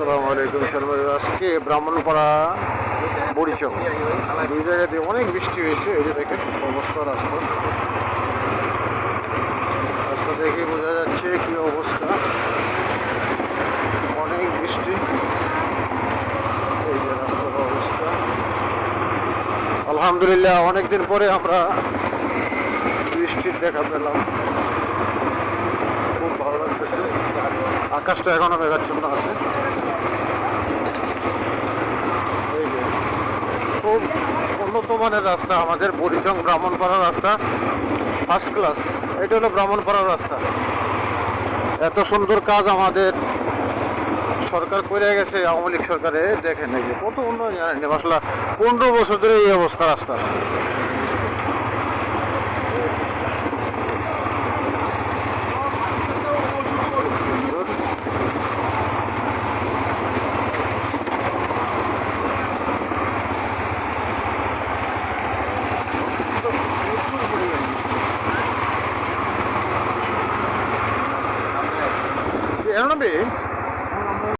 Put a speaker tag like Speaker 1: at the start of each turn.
Speaker 1: আসসালামু আলাইকুম শর্মা। আজকে ব্রাহ্মণপাড়া বরিচং দুই জায়গাতে অনেক বৃষ্টি হয়েছে। এই যে দেখেন অবস্থা রাস্তা রাস্তা দেখে বোঝা যাচ্ছে কি অবস্থা, অনেক বৃষ্টি। এই যে রাস্তার অবস্থা, আলহামদুলিল্লাহ অনেকদিন পরে আমরা বৃষ্টির দেখা পেলাম, খুব ভালো লাগতেছে। আকাশটা এখনো মেঘাচ্ছন্ন আছে। এই যে খুব উন্নত মানের রাস্তা, আমাদের বরিচং ব্রাহ্মণপাড়া রাস্তা ফার্স্ট ক্লাস। এটা হলো ব্রাহ্মণপাড়ার রাস্তা। এত সুন্দর কাজ আমাদের সরকার করে গেছে, আওয়ামী লীগ সরকারে। দেখেন এই যে কত উন্নয়ন, জানেন মশলা 15 বছর ধরে এই অবস্থা রাস্তা। এর নামে